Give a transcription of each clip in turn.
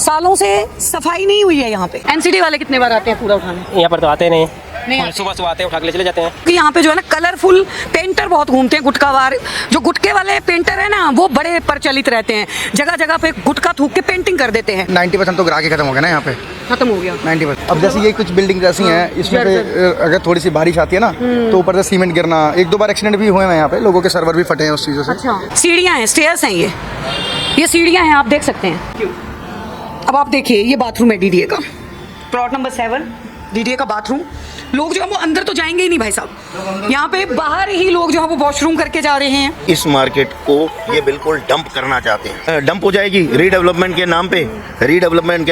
सालों से सफाई नहीं हुई है यहाँ पे। एनसीडी वाले कितने बार आते हैं कूड़ा उठाने? यहाँ पर तो आते नहीं, नहीं सुबह आते हैं, उठा के ले चले जाते हैं। कि यहाँ पे जो है ना कलरफुल पेंटर बहुत घूमते हैं, गुटखावार जो गुटके वाले पेंटर है ना वो बड़े प्रचलित रहते हैं, जगह जगह पे गुटखा थूक के पेंटिंग कर देते हैं। 90% तो ग्राहक खत्म हो गया ना यहाँ पे, खत्म हो गया 90%। अब जैसे ये कुछ बिल्डिंग जैसी हैं, इसमें पे अगर थोड़ी सी बारिश आती है ना तो ऊपर से सीमेंट गिरना, 1-2 बार एक्सीडेंट भी हुए हैं यहाँ पे, लोगों के सर्वर भी फटे हैं उस चीज़ों से। अच्छा, सीढ़ियाँ हैं, स्टेयर्स हैं, ये सीढ़ियाँ हैं, आप देख सकते हैं। अब आप देखिए ये बाथरूम है डीडीए का, प्लॉट नंबर 7 डीडीए का बाथरूम। लोग जो है वो अंदर तो जाएंगे ही नहीं भाई साहब, यहाँ पे बाहर ही लोग जो है वो वॉशरूम करके जा रहे हैं। इस मार्केट को ये बिल्कुल डंप करना चाहते हैं, डंप हो जाएगी रीडेवलपमेंट के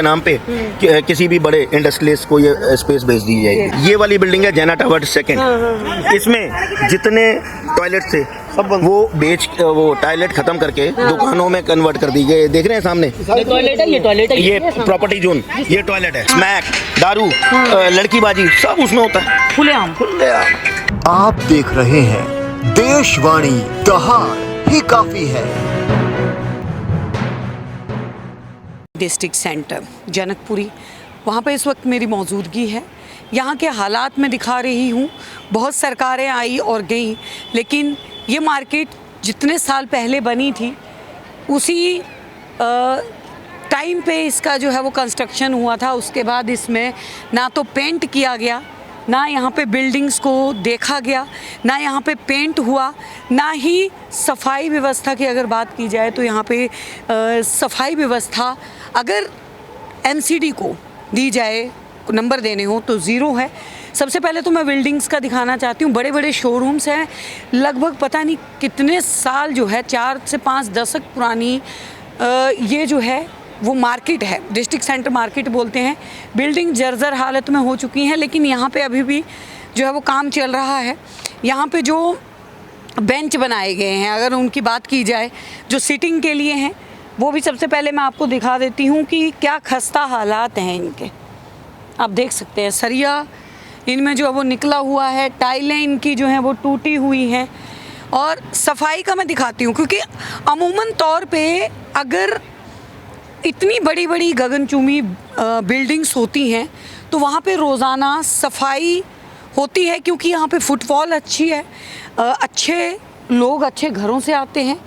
नाम पे, किसी भी बड़े इंडस्ट्रियलिस्ट को ये स्पेस भेज दी जाएगी। ये वाली बिल्डिंग है जैना टावर 2, इसमें जितने टॉयलेट थे सब वो टॉयलेट खत्म करके दुकानों में कन्वर्ट कर दी गए। देख रहे हैं सामने ये प्रॉपर्टी जोन, ये टॉयलेट है, स्मैक, दारू, लड़कीबाजी सब उसमें होता है, खुलेआम। आप देख रहे हैं देशवाणी, दहाड़ ही काफी है। डिस्ट्रिक्ट सेंटर जनकपुरी, वहाँ पे इस वक्त मेरी मौजूदगी है। यहाँ के हालात मैं दिखा रही हूँ। बहुत सरकारें आई और गई, लेकिन ये मार्केट जितने साल पहले बनी थी उसी टाइम पे इसका जो है वो कंस्ट्रक्शन हुआ था। उसके बाद इसमें ना तो पेंट किया गया, ना यहाँ पे बिल्डिंग्स को देखा गया, ना यहाँ पे पेंट हुआ, ना ही सफाई व्यवस्था की अगर बात की जाए तो यहाँ पे सफाई व्यवस्था अगर एनसीडी को दी जाए, नंबर देने हो तो 0 है। सबसे पहले तो मैं बिल्डिंग्स का दिखाना चाहती हूँ। बड़े बड़े शोरूम्स हैं, लगभग पता नहीं कितने साल जो है 4 से 5 दशक पुरानी ये जो है वो मार्केट है, डिस्ट्रिक्ट सेंटर मार्केट बोलते हैं। बिल्डिंग जर्जर हालत में हो चुकी हैं, लेकिन यहाँ पे अभी भी जो है वो काम चल रहा है। यहाँ पे जो बेंच बनाए गए हैं, अगर उनकी बात की जाए जो सिटिंग के लिए हैं, वो भी सबसे पहले मैं आपको दिखा देती हूँ कि क्या खस्ता हालात हैं इनके। आप देख सकते हैं सरिया इनमें जो है वो निकला हुआ है, टाइलें इनकी जो हैं वो टूटी हुई हैं। और सफाई का मैं दिखाती हूँ, क्योंकि अमूमन तौर पे अगर इतनी बड़ी बड़ी गगनचुंबी बिल्डिंग्स होती हैं तो वहाँ पे रोज़ाना सफाई होती है, क्योंकि यहाँ पे फुटफॉल अच्छी है, अच्छे लोग अच्छे घरों से आते हैं।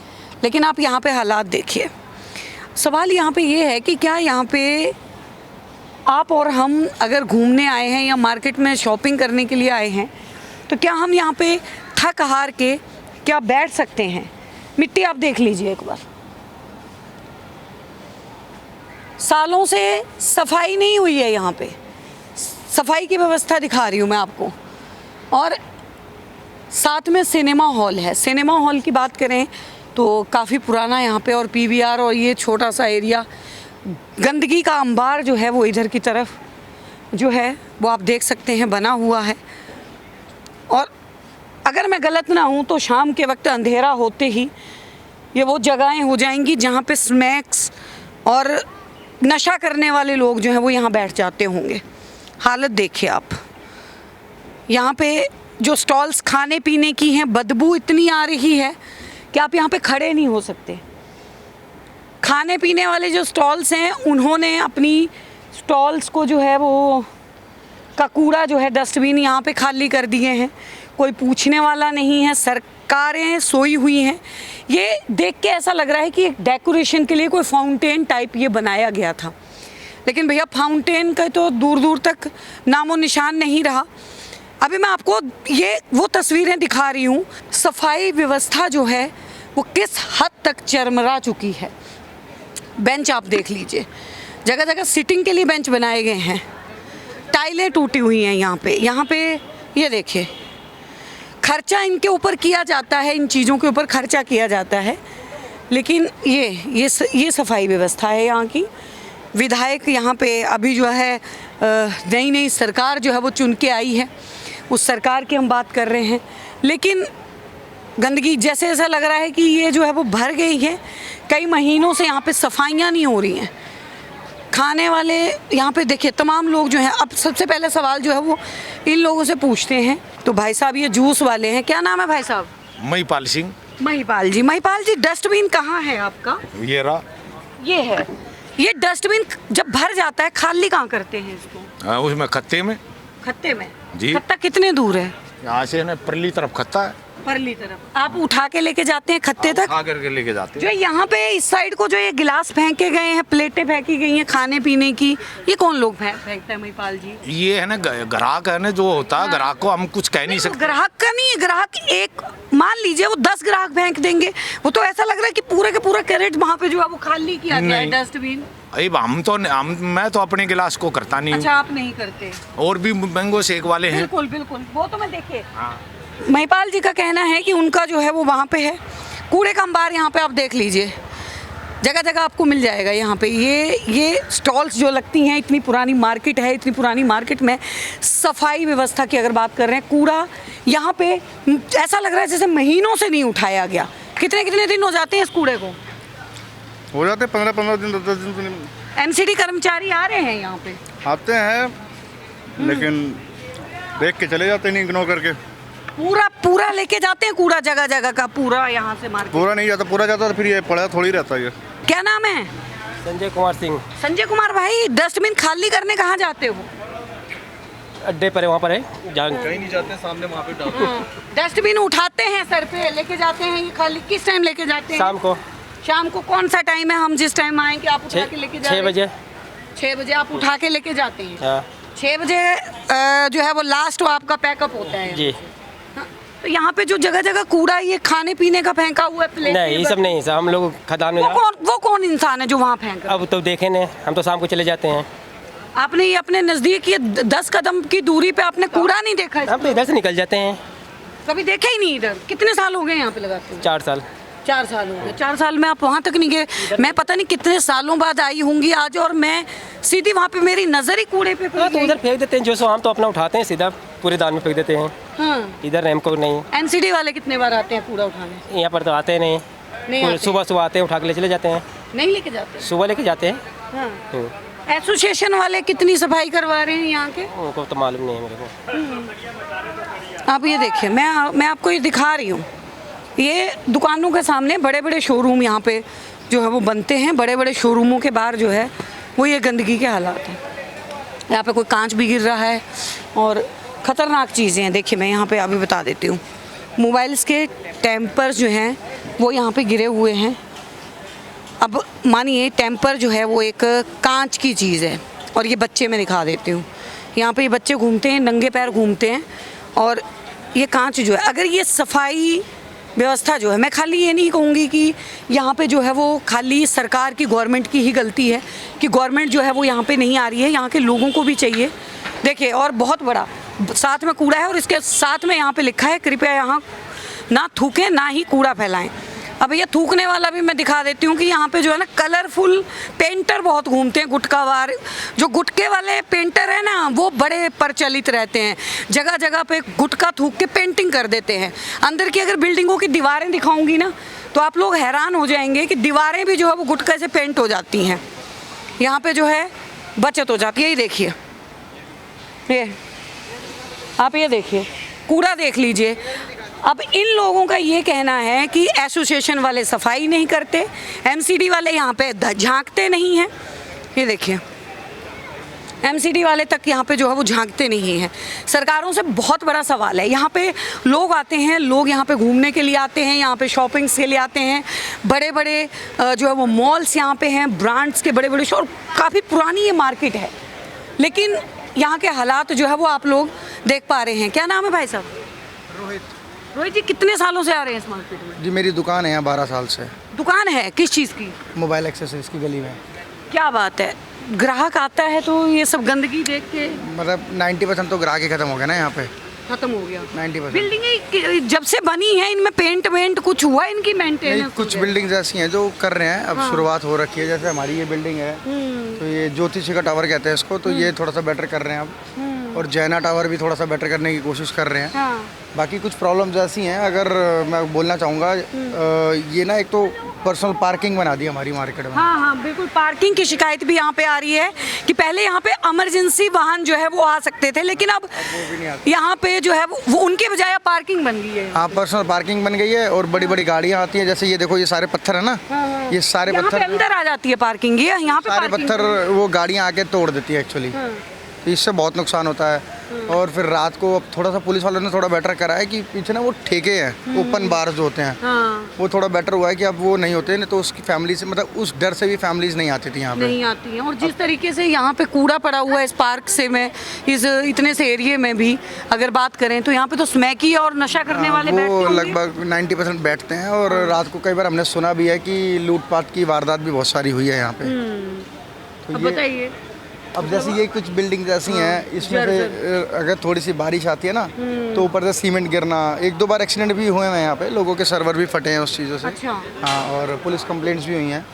लेकिन आप यहाँ पे हालात देखिए। सवाल यहाँ पे ये है कि क्या यहाँ पे आप और हम अगर घूमने आए हैं या मार्केट में शॉपिंग करने के लिए आए हैं तो क्या हम यहाँ पे थक हार के क्या बैठ सकते हैं? मिट्टी आप देख लीजिए एक बार। सालों से सफाई नहीं हुई है यहाँ पे, सफाई की व्यवस्था दिखा रही हूँ मैं आपको। और साथ में सिनेमा हॉल है। सिनेमा हॉल की बात करें तो काफ़ी पुराना यहाँ पे, और पीवीआर और ये छोटा सा एरिया, गंदगी का अंबार जो है वो इधर की तरफ जो है वो आप देख सकते हैं बना हुआ है। और अगर मैं गलत ना हूँ तो शाम के वक्त अंधेरा होते ही ये वो जगहें हो जाएंगी जहाँ पे स्नैक्स और नशा करने वाले लोग जो हैं वो यहाँ बैठ जाते होंगे। हालत देखिए आप। यहाँ पे जो स्टॉल्स खाने पीने की हैं, बदबू इतनी आ रही है कि आप यहाँ पे खड़े नहीं हो सकते। खाने पीने वाले जो स्टॉल्स हैं उन्होंने अपनी स्टॉल्स को जो है वो का कूड़ा जो है डस्टबिन यहाँ पे खाली कर दिए हैं। कोई पूछने वाला नहीं है, सरकारें सोई हुई हैं। ये देख के ऐसा लग रहा है कि एक डेकोरेशन के लिए कोई फाउंटेन टाइप ये बनाया गया था, लेकिन भैया फाउंटेन का तो दूर दूर तक नामो निशान नहीं रहा। अभी मैं आपको ये वो तस्वीरें दिखा रही हूँ। सफाई व्यवस्था जो है वो किस हद तक चरमरा चुकी है। बेंच आप देख लीजिए, जगह जगह सिटिंग के लिए बेंच बनाए गए हैं। टाइलें टूटी हुई हैं यहाँ पे ये देखिए। खर्चा इनके ऊपर किया जाता है, इन चीज़ों के ऊपर खर्चा किया जाता है, लेकिन ये सफाई व्यवस्था है यहाँ की। विधायक यहाँ पे अभी जो है नई सरकार जो है वो चुन के आई है, उस सरकार की हम बात कर रहे हैं। लेकिन गंदगी जैसे ऐसा लग रहा है कि ये जो है वो भर गई है। कई महीनों से यहाँ पे सफाइयाँ नहीं हो रही हैं। खाने वाले यहाँ पे देखिए तमाम लोग जो हैं। अब सबसे पहले सवाल जो है वो इन लोगों से पूछते हैं। तो भाई साहब ये जूस वाले हैं, क्या नाम है भाई साहब? महिपाल सिंह। महिपाल जी, डस्टबिन कहाँ है आपका? ये रहा। ये है। ये डस्टबिन जब भर जाता है खाली कहाँ करते हैं इसको? उसमें खत्ते में। खत्ते में? जी। खत्ता कितने दूर है? यहाँ से ना परली तरफ खत्ता है, परली तरफ। आप उठा के लेके जाते हैं खत्ते तक? खा करके लेके जाते जो हैं। यहाँ पे इस साइड को जो ये गिलास फेंके गए हैं, प्लेटें फेंकी गई हैं खाने पीने की, ये कौन लोग फेंकते हैं महिपाल जी? ये है ना ग्राहक है ना, जो होता है ग्राहक को हम कुछ कह नहीं सकते। ग्राहक का नहीं है, ग्राहक एक मान लीजिए वो 10 ग्राहक फेंक देंगे, वो तो ऐसा लग रहा है कि पूरे के पूरा कैरेट वहाँ पे जो है वो खाली किया गया है नहीं। डस्टबिन। मैं तो अपने गिलास को करता नहीं अच्छा, हूँ। आप नहीं करते? और भी मैंगो शेक वाले हैं। बिल्कुल बिल्कुल, वो तो मैं देखे। महिपाल जी का कहना है कि उनका जो है वो वहाँ पे है। कूड़े का अंबार यहाँ पे आप देख लीजिए, जगह जगह आपको मिल जाएगा यहाँ पे। ये स्टॉल्स जो लगती हैं, इतनी पुरानी मार्केट है, इतनी पुरानी मार्केट में सफाई व्यवस्था की अगर बात कर रहे हैं, कूड़ा यहाँ पे ऐसा लग रहा है जैसे महीनों से नहीं उठाया गया। कितने कितने दिन हो जाते हैं इस कूड़े को? हो जाते 15-15 दिन 10 दिन। एनसीडी कर्मचारी आ रहे हैं यहाँ पे? आते हैं लेकिन देख के चले जाते नहीं, इग्नोर करके। पूरा लेके जाते हैं कूड़ा, जगह जगह का पूरा यहाँ से मार्केट? पूरा नहीं जाता, पूरा जाता तो फिर ये पड़ा थोड़ी रहता है। ये क्या नाम है? संजय कुमार सिंह। संजय कुमार भाई, डस्टबिन खाली करने कहाँ जाते हो? अड्डे पर है, वहाँ पर है जहाँ कहीं नहीं जाते, सामने वहाँ पे डालते। डस्टबिन उठाते हैं सर पे लेके जाते हैं, ये खाली किस टाइम लेके जाते हैं? शाम को। शाम को कौन सा टाइम है? हम जिस टाइम आएंगे आप उठा के लेके जा रहे 6 हैं? बजे। 6 बजे आप उठा के लेके जाते हैं? हाँ 6 बजे जो है वो लास्ट आपका पैकअप होता है? जी। हाँ, तो यहाँ पे जो जगह जगह कूड़ा ये खाने पीने का फेंका हुआ है, प्लेट नहीं, ये सब नहीं, सब हम लोग खदान में वो कौन इंसान है जो वहाँ फेंक रहा है? अब तो देखे नहीं, हम तो शाम को चले जाते हैं। आपने ये अपने नजदीक ये 10 कदम की दूरी पे आपने कूड़ा नहीं देखा है? हम तो इधर से निकल जाते हैं। कभी देखे ही नहीं इधर? कितने साल हो गए यहाँ पे लगाते हुए? 4 साल। 4 साल हो गए। 4 साल में आप वहाँ तक नहीं गए? मैं पता नहीं कितने सालों बाद आई होंगी आज, और मैं सीधी वहाँ पे मेरी नजर ही कूड़े पे हाँ तो गई। उधर फेंक देते हैं, जो सो हम तो अपना उठाते हैं, सीधा पूरे दान में फेंक देते हैं। हाँ। इधर हमको नहीं। एनसीडी वाले कितने बार आते हैं कूड़ा उठाने? यहाँ पर तो आते नहीं। नहीं आते। सुबह आते हैं, उठा के ले चले जाते हैं। नहीं लेके जाते? सुबह लेके जाते हैं। हाँ। एसोसिएशन वाले कितनी सफाई करवा रहे हैं यहाँ के? उनको तो मालूम नहीं है मेरे को। आप ये देखिए, मैं आपको ये दिखा रही हूँ, ये दुकानों के सामने बड़े बड़े शोरूम यहाँ पे जो है वो बनते हैं। बड़े बड़े शोरूमों के बाहर जो है वो ये गंदगी के हालात हैं। यहाँ पे कोई कांच भी गिर रहा है और ख़तरनाक चीज़ें हैं। देखिए मैं यहाँ पे अभी बता देती हूँ, मोबाइल्स के टेम्पर जो हैं वो यहाँ पे गिरे हुए हैं। अब मानिए टेम्पर जो है वो एक कांच की चीज़ है, और ये बच्चे मैं दिखा देती हूँ। यहाँ पे ये बच्चे घूमते हैं, नंगे पैर घूमते हैं, और ये कांच जो है, अगर ये सफाई व्यवस्था जो है, मैं खाली ये नहीं कहूँगी कि यहाँ पे जो है वो खाली सरकार की, गवर्नमेंट की ही गलती है कि गवर्नमेंट जो है वो यहाँ पे नहीं आ रही है, यहाँ के लोगों को भी चाहिए। देखिए, और बहुत बड़ा साथ में कूड़ा है, और इसके साथ में यहाँ पे लिखा है कृपया यहाँ ना थूकें ना ही कूड़ा फैलाएं। अब ये थूकने वाला भी मैं दिखा देती हूँ कि यहाँ पे जो है ना कलरफुल पेंटर बहुत घूमते हैं, गुटखावार। जो गुटके वाले पेंटर है ना वो बड़े प्रचलित रहते हैं, जगह जगह पे गुटखा थूक के पेंटिंग कर देते हैं। अंदर की अगर बिल्डिंगों की दीवारें दिखाऊंगी ना तो आप लोग हैरान हो जाएंगे कि दीवारें भी जो है वो गुटखे से पेंट हो जाती हैं। यहाँ पे जो है बचत हो जाती है। ये देखिए, ये आप ये देखिए, कूड़ा देख लीजिए। अब इन लोगों का ये कहना है कि एसोसिएशन वाले सफाई नहीं करते, एमसीडी वाले यहाँ पे झांकते नहीं हैं। ये देखिए, एमसीडी वाले तक यहाँ पे जो है वो झांकते नहीं हैं। सरकारों से बहुत बड़ा सवाल है। यहाँ पे लोग आते हैं, लोग यहाँ पे घूमने के लिए आते हैं, यहाँ पे शॉपिंग्स के लिए आते हैं। बड़े बड़े जो है वो मॉल्स यहाँ पे हैं, ब्रांड्स के बड़े बड़े शो, और काफ़ी पुरानी ये मार्केट है। लेकिन यहाँ के हालात जो है वो आप लोग देख पा रहे हैं। क्या नाम है भाई साहब? रोहित जी, कितने सालों से आ रहे हैं इस मार्केट में? जी मेरी दुकान है यहाँ 12 साल से। दुकान है किस चीज़ की? मोबाइल एक्सेसरीज की गली में। क्या बात है, ग्राहक आता है तो ये सब गंदगी देख के मतलब 90% तो ग्राहक ही खत्म हो गया ना यहाँ पे। खत्म हो गया 90%। बिल्डिंग जब से बनी है इनमें पेंट वेंट कुछ हुआ इनकी मेंटेनेंस? कुछ बिल्डिंग्स ऐसी हैं जो कर रहे हैं, अब शुरुआत हो रखी है। जैसे हमारी ये बिल्डिंग है तो ये ज्योतिषी का टावर कहते हैं इसको, तो ये थोड़ा सा बेटर कर रहे हैं अब, और जैना टावर भी थोड़ा सा बेटर करने की कोशिश कर रहे हैं। हाँ। बाकी कुछ प्रॉब्लम्स ऐसी हैं, अगर मैं बोलना चाहूँगा ये ना, एक तो पर्सनल पार्किंग बना दी हमारी मार्केट में। हाँ हाँ बिल्कुल, पार्किंग की शिकायत भी यहाँ पे आ रही है कि पहले यहाँ पे इमरजेंसी वाहन जो है वो आ सकते थे, लेकिन अब यहाँ पे जो है वो उनके बजाय पार्किंग बन गई है। हाँ, पर्सनल पार्किंग बन गई है, और बड़ी बड़ी गाड़ियाँ आती हैं। जैसे ये देखो, ये सारे पत्थर है ना, ये सारे यहाँ पे पत्थर अंदर आ जाती है पार्किंग, ये यहाँ पे सारे parking पत्थर वो गाड़ियाँ आके तोड़ देती है एक्चुअली। तो इससे बहुत नुकसान होता है। और फिर रात को अब थोड़ा सा पुलिस वालों ने थोड़ा बेटर करा है कि पीछे ना वो ठेके हैं, ओपन बार जो होते हैं, वो थोड़ा बेटर हुआ है कि अब वो नहीं होते, नहीं तो उसकी फैमिली से मतलब उस डर से भी फैमिलीज नहीं आती थी यहाँ पे। नहीं आती हैं। और जिस तरीके से यहाँ पे कूड़ा पड़ा हुआ है इस पार्क से, में इस इतने से एरिया में भी अगर बात करें तो यहाँ पे तो स्मैकी और नशा करने वाले बैठते वो होंगे। लगभग 90% बैठते हैं। और रात को कई बार हमने सुना भी है कि लूटपाट की वारदात भी बहुत सारी हुई है यहाँ पे। तो अब बताइए, अब जैसे ये कुछ बिल्डिंग जैसी हैं, इसमें से अगर थोड़ी सी बारिश आती है ना तो ऊपर से सीमेंट गिरना, 1-2 बार एक्सीडेंट भी हुए हैं यहाँ पे, लोगों के सर्वर भी फटे हैं उस चीज़ों से। अच्छा। हाँ, और पुलिस कंप्लेंट्स भी हुई हैं।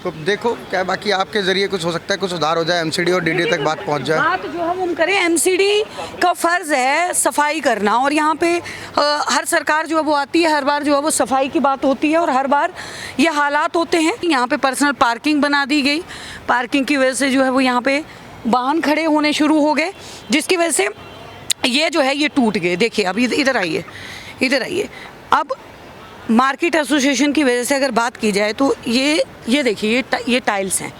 तो देखो क्या बाकी आपके जरिए कुछ हो सकता है, कुछ सुधार हो जाए, एमसीडी और डीडी तक बात पहुँच जाए। बात जो है वो हम करें, एमसीडी का फर्ज है सफाई करना, और यहाँ पे हर सरकार जो है वो आती है, हर बार जो है वो सफाई की बात होती है, और हर बार ये हालात होते हैं। यहाँ पे पर्सनल पार्किंग बना दी गई, पार्किंग की वजह से जो है वो यहाँ पे वाहन खड़े होने शुरू हो गए, जिसकी वजह से ये जो है ये टूट गए। देखिए अब इधर आइए, इधर आइए। अब मार्केट एसोसिएशन की वजह से अगर बात की जाए तो ये देखिए, ये टाइल्स हैं,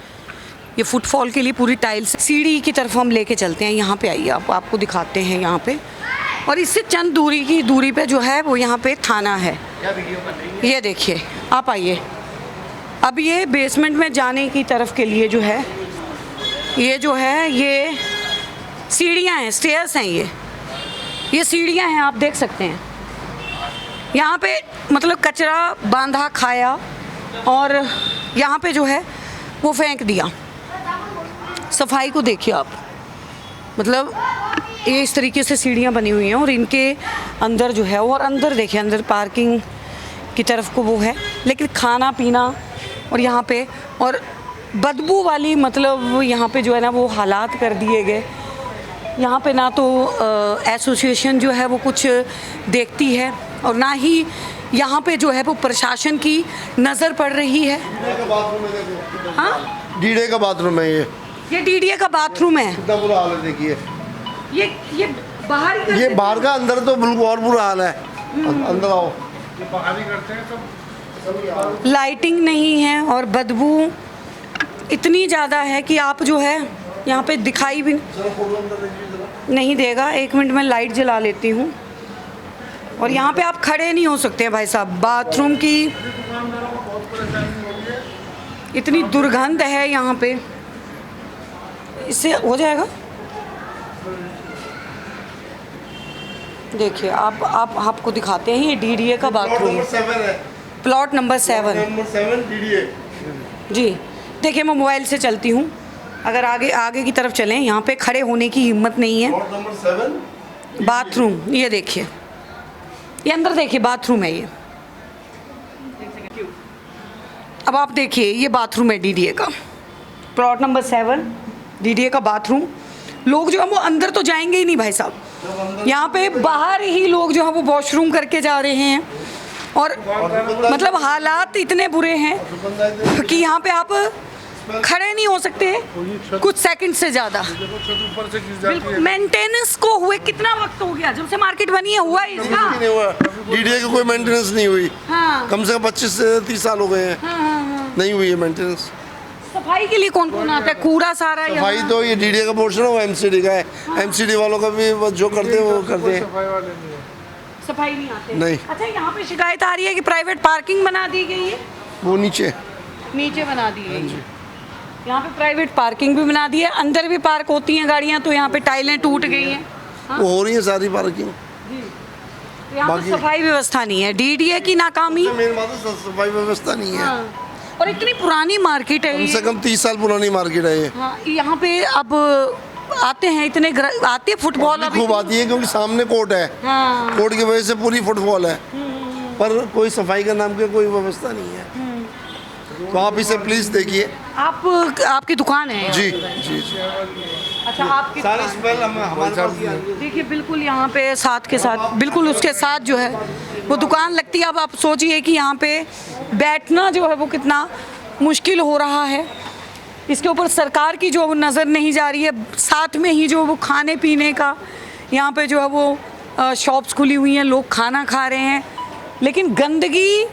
ये फुटफॉल के लिए पूरी टाइल्स। सीढ़ी की तरफ हम लेके चलते हैं, यहाँ पे आइए, आपको दिखाते हैं यहाँ पे। और इससे चंद दूरी पे जो है वो यहाँ पे थाना है। ये देखिए, आप आइए। अब ये बेसमेंट में जाने की तरफ के लिए जो है ये सीढ़ियाँ हैं, स्टेयर्स हैं, ये सीढ़ियाँ हैं, आप देख सकते हैं। यहाँ पे मतलब कचरा बांधा खाया और यहाँ पे जो है वो फेंक दिया। सफाई को देखिए आप, मतलब ये इस तरीके से सीढ़ियाँ बनी हुई हैं, और इनके अंदर जो है, और अंदर देखिए, अंदर पार्किंग की तरफ को वो है, लेकिन खाना पीना और यहाँ पे और बदबू वाली, मतलब यहाँ पे जो है ना वो हालात कर दिए गए। यहाँ पे ना तो एसोसिएशन जो है वो कुछ देखती है, और ना ही यहाँ पे जो है वो प्रशासन की नज़र पड़ रही है। हाँ, डीडे का बाथरूम है ये डीडीए का बाथरूम है। कितना बुरा हाल है, देखिए ये बाहर ही ये बाहर का, अंदर तो बिल्कुल और बुरा हाल है। अंदर आओ। लाइटिंग नहीं है और बदबू इतनी ज़्यादा है कि आप जो है यहाँ पे दिखाई भी नहीं देगा। 1 मिनट में लाइट जला लेती हूँ। और यहाँ पे आप खड़े नहीं हो सकते हैं भाई साहब। बाथरूम की इतनी दुर्गंध है यहाँ पे, इससे हो जाएगा। देखिए आपको दिखाते हैं, ये डीडीए का बाथरूम है, प्लॉट नंबर 7 डीडीए। जी देखिए, मैं मोबाइल से चलती हूँ, अगर आगे की तरफ चलें, यहाँ पे खड़े होने की हिम्मत नहीं है। प्लॉट नंबर 7 बाथरूम, ये देखिए, ये अंदर देखिए बाथरूम है ये। अब आप देखिए, ये बाथरूम है डीडीए का, प्लॉट नंबर 7 डीडीए का बाथरूम। लोग जो है वो अंदर तो जाएंगे ही नहीं भाई साहब, यहाँ पे बाहर ही लोग जो है वो वॉशरूम करके जा रहे हैं। और मतलब हालात इतने बुरे हैं कि यहाँ पे आप खड़े नहीं हो सकते कुछ सेकंड से ज़्यादा। मेंटेनेंस को हुए कितना वक्त हो गया जब से मार्केट बनी है, हुआ है इसका? नहीं हुआ, डीडीए की कोई मेंटेनेंस नहीं हुई। हाँ। कम से कम 25 से 30 साल हो गए हैं। हाँ। नहीं हुई है मेंटेनेंस। सफाई के लिए कौन कौन आता है? कूड़ा सारा यहाँ। सफाई तो ये डीडीए का पोर्शन है, वो एमसीडी का है। एमसीडी वालों का भी वो जो करते हैं वो करते हैं। सफाई नहीं आते? नहीं। अच्छा, यहाँ पे शिकायत आ रही है कि प्राइवेट पार्किंग बना दी गई है, वो नीचे बना दी गई है। यहाँ पे प्राइवेट पार्किंग भी बना दी है, अंदर भी पार्क होती हैं गाड़ियाँ, तो यहाँ पे टाइलें टूट गई हैं। वो हो रही है सारी पार्किंग। तो यहाँ पे सफाई व्यवस्था नहीं है, डीडीए की नाकामी। मेन बात है सफाई व्यवस्था नहीं है। और इतनी पुरानी मार्केट है, कम से कम 30 साल पुरानी मार्केट है ये। हाँ, यहाँ पे अब आते हैं इतने आते हैं फुटबॉल अभी खूब आती है क्योंकि सामने कोर्ट है। हाँ। कोर्ट की वजह से पूरी फुटबॉल है, पर कोई सफाई का नाम की कोई व्यवस्था नहीं है। तो आप इसे प्लीज देखिए। आपकी दुकान है? जी जी जी। अच्छा, आपकी सारे स्मेल हमारे पास ही है। देखिए बिल्कुल यहाँ पे साथ के साथ, बिल्कुल उसके साथ जो है वो दुकान लगती है। अब आप सोचिए कि यहाँ पे बैठना जो है वो कितना मुश्किल हो रहा है। इसके ऊपर सरकार की जो नज़र नहीं जा रही है, साथ में ही जो वो खाने पीने का यहाँ पे जो है वो शॉप्स खुली हुई हैं, लोग खाना खा रहे हैं, लेकिन गंदगी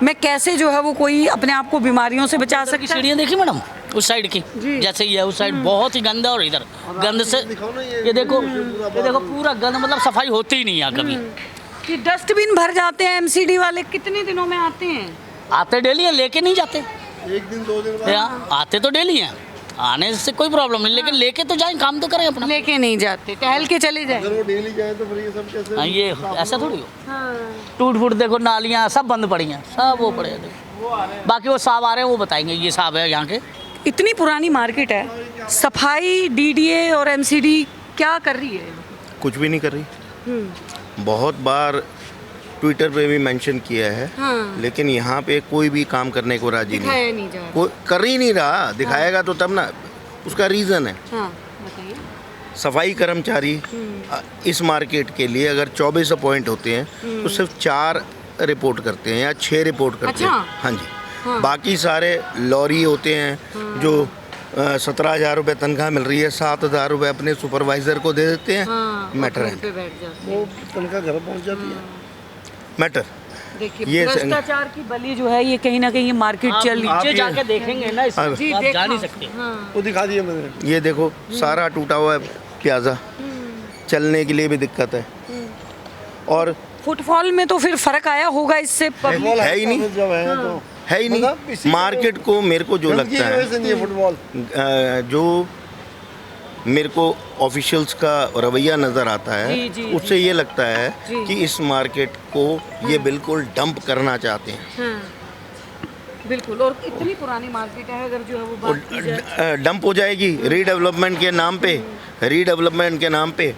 में कैसे जो है वो कोई अपने आप को बीमारियों से बचा की सकता है? सीढ़ियाँ देखी मैडम उस साइड की, जैसे ये उस साइड बहुत ही गंदा, और इधर गंद से ये देखो पूरा गंद, मतलब सफाई होती ही नहीं यहाँ कभी। कि डस्टबिन भर जाते हैं एमसीडी वाले, कितने दिनों में आते हैं? आते डेली है, लेके नहीं जाते। एक दिन 2 दिन यहाँ आते तो डेली हैं, आने से कोई प्रॉब्लम नहीं, लेकिन लेके तो जाएं, काम तो करें अपना। लेके नहीं जाते, टहल के चले जाए। अगर वो डेली जाए तो फिर ये सब कैसे? हाँ, ये ऐसा थोड़ी हो। टूट फूट देखो, नालियाँ सब बंद पड़ी हैं, सब वो पड़े हैं। बाकी वो साहब आ रहे हैं, वो बताएंगे, ये साहब है यहाँ के। इतनी पुरानी मार्केट है, सफाई डीडीए और एमसीडी क्या कर रही है? कुछ भी नहीं कर रही। बहुत बार ट्विटर पे भी मेंशन किया है, लेकिन यहाँ पे कोई भी काम करने को राजी नहीं जा रहा। कोई कर ही नहीं रहा। दिखाएगा तो तब ना। उसका रीज़न है, बताइए। सफाई कर्मचारी इस मार्केट के लिए अगर 24 अपॉइंट होते हैं तो सिर्फ 4 रिपोर्ट करते हैं या 6 रिपोर्ट करते हैं। हाँ जी, बाकी सारे लॉरी होते हैं जो 17,000 रुपये तनख्वाह मिल रही है, 7,000 रुपये अपने सुपरवाइज़र को दे देते हैं। मैटर है, वो तनख्वाह घर पहुंच जाती है। मैटर देखिए, ये भ्रष्टाचार की बली जो है ये कहीं ना कहीं मार्केट चल रही है। नीचे जाके देखेंगे ना, इस आप जा नहीं सकते। वो दिखा दिया मैंने। ये देखो सारा टूटा हुआ है प्याजा, चलने के लिए भी दिक्कत है। और फुटफॉल में तो फिर फर्क आया होगा इससे? पब्लिक है ही नहीं, जब है तो है ही नहीं मार्केट को। मेरे को जो लगता है, फुटबॉल जो मेरे को ऑफिशियल्स का रवैया नज़र आता है, उससे ये लगता है कि इस मार्केट को ये बिल्कुल डंप करना चाहते हैं। बिल्कुल, और इतनी पुरानी मार्केट है, अगर जो है वो बात की जाए डंप हो जाएगी रीडेवलपमेंट के नाम पे। रीडेवलपमेंट के नाम पे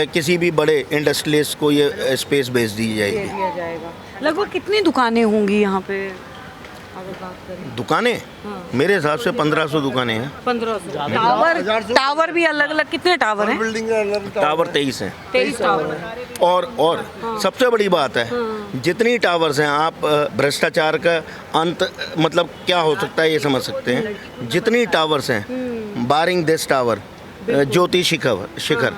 किसी भी बड़े इंडस्ट्रियलिस्ट को ये स्पेस बेच दी जाएगी। दिया जाएगा। लगभग कितनी दुकानें होंगी यहाँ पे अगर बात करें? दुकानें मेरे हिसाब से 1500 दुकानें हैं। 1500 टावर भी अलग अलग? कितने टावर हैं? बिल्डिंग का अलग टावर 23 हैं। 23 टावर हैं। और सबसे बड़ी बात है, जितनी टावर्स हैं, आप भ्रष्टाचार का अंत मतलब क्या हो सकता है ये समझ सकते हैं। जितनी टावर्स हैं, बारिंग दिस टावर, ज्योति शिखर,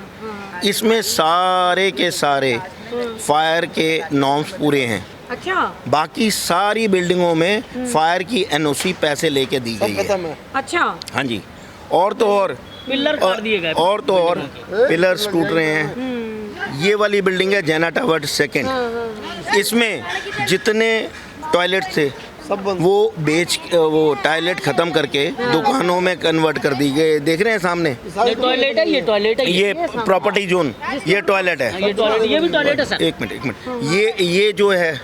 इसमें सारे के सारे फायर के नॉर्म्स पूरे हैं। अच्छा, बाकी सारी बिल्डिंगों में फायर की एनओसी पैसे लेके दी गई है। अच्छा, हाँ जी। और तो और पिलर काट दिए गए, और तो और पिलर्स टूट रहे हैं। ये वाली बिल्डिंग है जैना टावर 2। इसमें जितने टॉयलेट थे वो वो टॉयलेट ख़त्म करके दुकानों में कन्वर्ट कर दी गए। देख रहे हैं सामने, ये टॉयलेट है, ये टॉयलेट है, ये प्रॉपर्टी जोन, ये टॉयलेट है। ये टॉयलेट, ये भी टॉयलेट है सर। एक मिनट, ये जो है,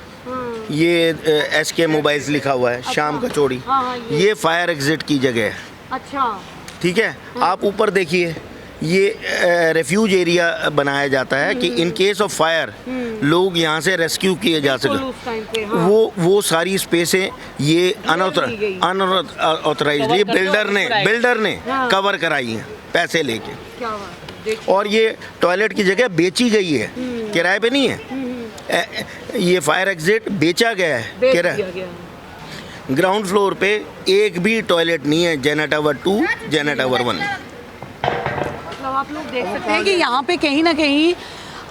ये SK मोबाइल्स लिखा हुआ है, शाम कचौड़ी, ये फायर एग्जिट की जगह है। अच्छा, ठीक है। आप ऊपर देखिए, ये रेफ्यूज एरिया बनाया जाता है कि इन केस ऑफ फायर लोग यहाँ से रेस्क्यू किए जा सके। वो सारी स्पेसें ये अनऑथराइज्ड ये बिल्डर ने कवर कराई हैं पैसे लेके। और ये टॉयलेट की जगह बेची गई है, किराए पे नहीं है। ये फायर एग्जिट बेचा गया है किराए। ग्राउंड फ्लोर पे एक भी टॉयलेट नहीं है जैना टावर 2, जैना टावर 1। मतलब आप लोग देख सकते हैं कि यहाँ पे कहीं ना कहीं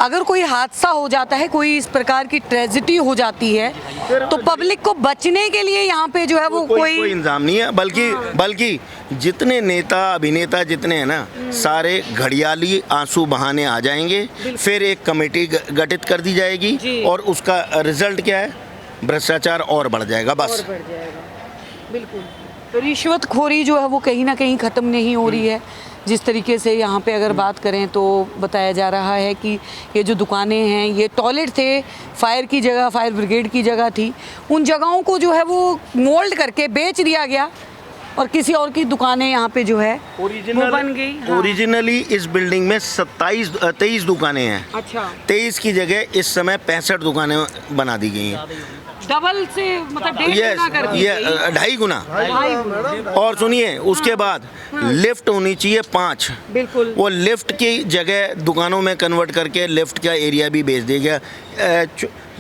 अगर कोई हादसा हो जाता है, कोई इस प्रकार की ट्रेजेडी हो जाती है, तो पब्लिक को बचने के लिए यहाँ पे जो है वो कोई इंतजाम नहीं है। बल्कि जितने नेता अभिनेता जितने हैं ना, सारे घड़ियाली आंसू बहाने आ जाएंगे। फिर एक कमेटी गठित कर दी जाएगी और उसका रिजल्ट क्या है? भ्रष्टाचार और बढ़ जाएगा, बस। बिल्कुल। तो रिश्वतखोरी जो है वो कहीं ना कहीं ख़त्म नहीं हो रही है। जिस तरीके से यहाँ पे अगर बात करें तो बताया जा रहा है कि ये जो दुकानें हैं, ये टॉयलेट थे, फायर की जगह, फायर ब्रिगेड की जगह थी, उन जगहों को जो है वो मोल्ड करके बेच दिया गया और किसी और की दुकानें यहाँ पे जो है वो बन गई। ओरिजिनली इस बिल्डिंग में 23 दुकानें हैं। अच्छा, 23 की जगह इस समय 65 दुकानें बना दी गई हैं। डबल से मतलब 1.5 गुना कर दी गई। 2.5 गुना। और सुनिए, उसके बाद लिफ्ट होनी चाहिए 5। बिल्कुल। वो लिफ्ट की जगह दुकानों में कन्वर्ट करके लिफ्ट का एरिया भी बेच दिया गया।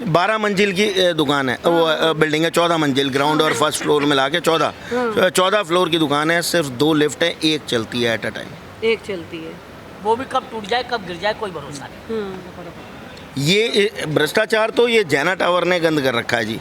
12 मंजिल की दुकान है, वो बिल्डिंग है, 14 मंजिल, ग्राउंड और फर्स्ट फ्लोर मिला के 14 फ्लोर की दुकान है। सिर्फ 2 लिफ्ट है, एक चलती है एट अ टाइम। एक चलती है, वो भी कब टूट जाए कब गिर जाए कोई भरोसा नहीं। ये भ्रष्टाचार तो ये जैना टावर ने गंद कर रखा है जी।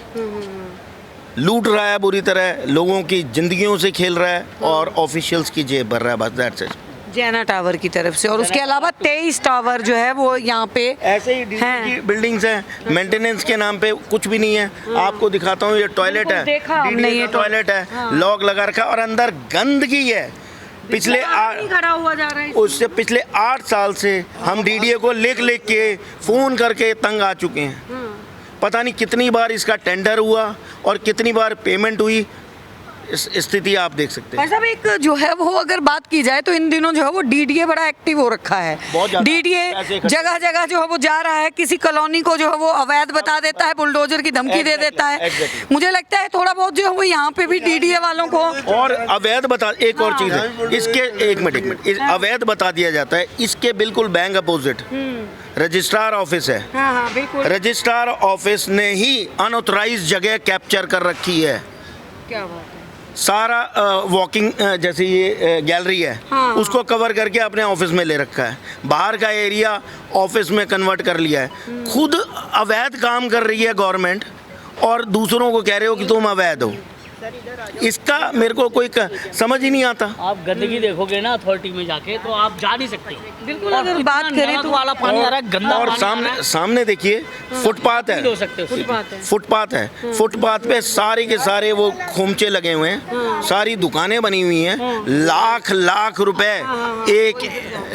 लूट रहा है बुरी तरह, लोगों की जिंदगियों से खेल रहा है और ऑफिशियल्स की जेब भर रहा है, बस दैट्स इट। जैना टावर की तरफ से, और उसके अलावा 23 टावर जो है वो यहाँ पे ऐसे ही हैं। बिल्डिंग्स हैं, मेंटेनेंस के नाम पे कुछ भी नहीं है। आपको दिखाता हूँ, ये टॉयलेट है, देखा हमने ये टॉयलेट है, लॉक लगा रखा है और अंदर गंदगी है। पिछले खड़ा हुआ जा रहा है उससे पिछले 8 साल से हम डीडीए को लिख के फ़ोन करके तंग आ चुके हैं। पता नहीं कितनी बार इसका टेंडर हुआ और कितनी बार पेमेंट हुई, इस स्थिति आप देख सकते हैं। भाई साहब, एक जो है वो अगर बात की जाए तो इन दिनों जो है वो डीडीए बड़ा एक्टिव हो रखा है। बहुत ज़्यादा। डीडीए पैसे इकट्ठे। जगह जगह जो है वो जा रहा है, किसी कॉलोनी को जो है वो अवैध बता देता है, बुलडोजर की धमकी दे देता है। exactly. मुझे लगता है थोड़ा बहुत जो है वो यहाँ पे भी डीडीए वालों को और अवैध बता, एक और चीज़ है इसके, एक मिनट अवैध बता दिया जाता है, इसके बिल्कुल बैंक अपोजिट रजिस्ट्रार ऑफिस है। हाँ, बिल्कुल। रजिस्ट्रार ऑफिस ने ही अनऑथराइज जगह कैप्चर कर रखी है। क्या बात है। सारा वॉकिंग जैसे ये गैलरी है, हाँ। उसको कवर करके अपने ऑफिस में ले रखा है, बाहर का एरिया ऑफिस में कन्वर्ट कर लिया है। खुद अवैध काम कर रही है गवर्नमेंट और दूसरों को कह रहे हो कि तुम अवैध हो। इसका मेरे को कोई समझ ही नहीं आता। आप गंदगी देखोगे ना अथॉरिटी में जाके तो आप जा नहीं सकते। बिल्कुल, अगर बात करें तो वाला पानी आ रहा है, गंदा और पानी आ रहा है। सामने देखिए फुटपाथ नहीं हो है, सकते उससे। फुटपाथ है, फुटपाथ पे सारे के सारे वो खोमचे लगे हुए हैं, सारी दुकानें बनी हुई हैं। लाख लाख रुपए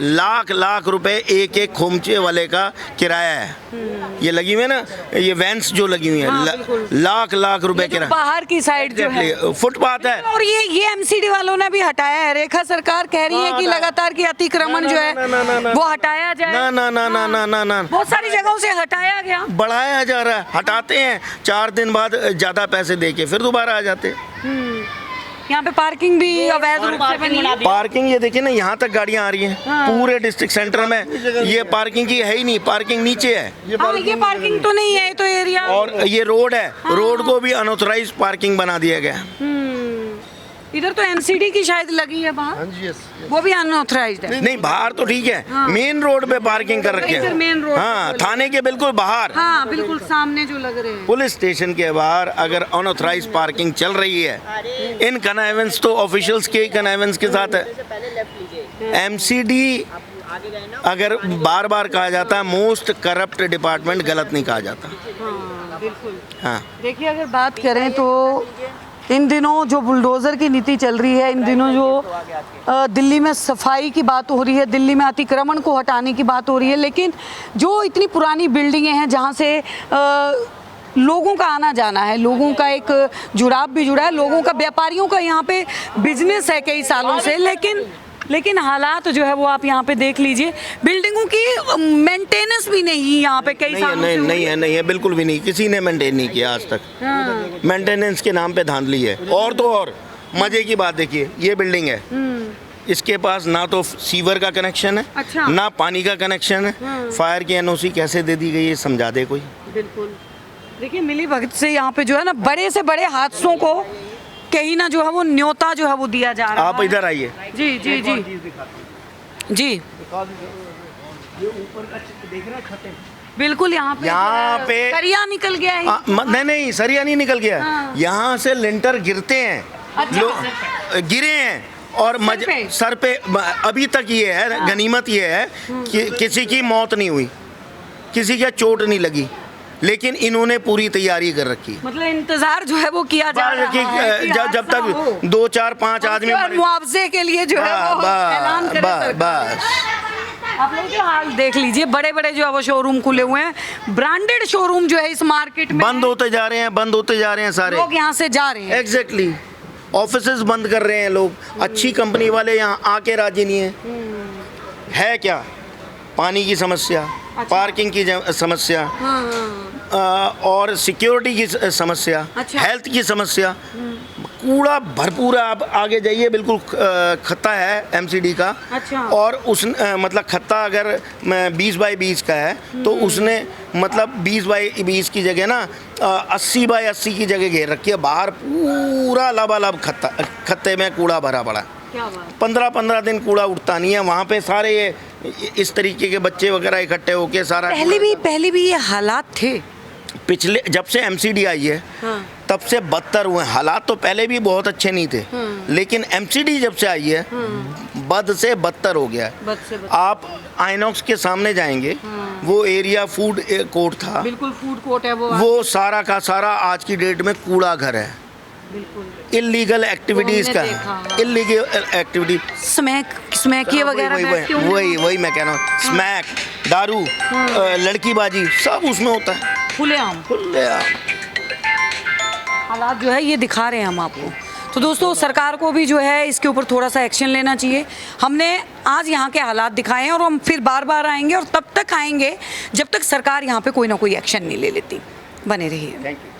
लाख रुपए एक खोमचे वाले का किराया है। ये लगी हुई है ना, ये वैन्स जो लगी हुई है, लाख रुपए किराया। बाहर की साइड जो है फुटपाथ है। और ये एमसीडी वालों ने भी हटाया है। रेखा सरकार कह रही है कि लगातार की अतिक्रमण जो है वो हटाया जाए। ना बहुत सारी जगहों से हटाया गया, बढ़ाया जा रहा है। हटाते हैं 4 दिन बाद ज्यादा पैसे देके फिर दोबारा आ जाते हैं। यहाँ पे पार्किंग भी अवैध रूप से बनी है। पार्किंग ये देखिए ना, यहाँ तक गाड़ियाँ आ रही हैं। पूरे डिस्ट्रिक्ट सेंटर में ये पार्किंग की है ही नहीं, पार्किंग नीचे है। ये पार्किंग तो नहीं है, तो एरिया और ये रोड है, रोड को भी अनऑथराइज पार्किंग बना दिया गया। इधर तो एमसीडी की शायद लगी है बाहर, वो भी अनऑथराइज्ड है। नहीं, बाहर तो ठीक है, मेन रोड पे पार्किंग कर रखे इधर मेन हैं। रोड हाँ, थाने के बिल्कुल बाहर, हाँ बिल्कुल सामने जो लग रहे हैं। पुलिस स्टेशन के बाहर अगर अनऑथराइज पार्किंग चल रही है, इन कनाइवेंस तो ऑफिशियल्स के कनाइवेंस के साथ है। एमसीडी अगर बार बार कहा जाता है मोस्ट करप्ट डिपार्टमेंट, गलत नहीं कहा जाता। हाँ बिल्कुल। हाँ, देखिए, अगर बात करें तो इन दिनों जो बुलडोज़र की नीति चल रही है, इन दिनों जो दिल्ली में सफाई की बात हो रही है, दिल्ली में अतिक्रमण को हटाने की बात हो रही है, लेकिन जो इतनी पुरानी बिल्डिंगें हैं जहाँ से लोगों का आना जाना है, लोगों का एक जुड़ाव भी जुड़ा है, लोगों का, व्यापारियों का यहाँ पे बिजनेस है कई सालों से, लेकिन हालात जो है वो आप यहाँ पे देख लीजिए, बिल्डिंगों की मेंटेनेंस भी नहीं यहाँ पे कई सालों से नहीं है, बिल्कुल भी नहीं, किसी ने मेंटेन नहीं किया आज तक। मेंटेनेंस के नाम पे धांधली है। और तो और मजे की बात देखिए, ये बिल्डिंग है, इसके पास ना तो सीवर का कनेक्शन है, अच्छा। ना पानी का कनेक्शन है। फायर की एनओसी कैसे दे दी गई है, समझा दे कोई। बिल्कुल। देखिए, मिली भगत से यहाँ पे जो है ना बड़े से बड़े हादसों को कहीं ना जो है वो न्योता जो है वो दिया जा रहा है। आप इधर आइए। जी जी जी जी, बिल्कुल। यहाँ पे सरिया निकल गया है। नहीं, सरिया नहीं निकल गया। हाँ। यहाँ से लिंटर गिरते हैं, अच्छा। गिरे हैं और सर पे अभी तक ये है, गनीमत ये है कि किसी की मौत नहीं हुई, किसी का चोट नहीं लगी, लेकिन इन्होंने पूरी तैयारी कर रखी। मतलब इंतजार जो है वो किया जा रहा है कि जब तक 2 4 5 आदमी मुआवजे के लिए जो है वो ऐलान करे सरकार। बस आप लोग जो हाल देख लीजिए, बड़े बड़े जो है वो शोरूम खुले हुए हैं, ब्रांडेड शोरूम जो है इस मार्केट में बंद होते जा रहे हैं सारे। लोग यहाँ से जा रहे हैं। एग्जैक्टली, ऑफिसेज बंद कर रहे हैं लोग। अच्छी कंपनी वाले यहाँ आके राजी नहीं है क्या? पानी की समस्या, पार्किंग की समस्या, और सिक्योरिटी की समस्या, हेल्थ की समस्या, कूड़ा भरपूर है। आप आगे जाइए, बिल्कुल खत्ता है एमसीडी का। अच्छा। और उस मतलब खत्ता अगर 20 बाई 20 का है तो उसने मतलब 20 बाई 20 की जगह ना 80 बाई 80 की जगह घेर रखी है। बाहर पूरा लबालब खत्ते में कूड़ा भरा पड़ा। 15-15 दिन कूड़ा उठता नहीं है वहाँ पे। सारे ये इस तरीके के बच्चे वगैरह इकट्ठे होके सारा पहले भी ये हालात थे। पिछले जब से एमसीडी आई है, हाँ। तब से बदतर हुए। हालात तो पहले भी बहुत अच्छे नहीं थे, लेकिन एमसीडी जब से आई है बद से बदतर हो गया है। बद से बदतर। आप आइनॉक्स के सामने जाएंगे, वो एरिया फूड कोर्ट था, बिल्कुल फूड कोर्ट है वो सारा का सारा आज की डेट में कूड़ा घर है। बिल्कुल इलीगल एक्टिविटीज वो का, हमने देखा, हाँ। इलीगल एक्टिविटी, स्मैक ये वगैरह बैठते होंगे। वही मैं कह रहा हूँ, स्मैक, दारू, लड़कीबाजी सब उसमें होता है खुलेआम खुलेआम। हालात जो है ये दिखा रहे हैं हम आपको। तो दोस्तों सरकार को भी जो है इसके ऊपर थोड़ा सा एक्शन लेना चाहिए। हमने आज यहाँ के हालात दिखाए हैं और हम फिर बार बार आएंगे और तब तक आएंगे जब तक सरकार यहाँ पे कोई ना कोई एक्शन नहीं ले लेती। बने रहिए। Thank you.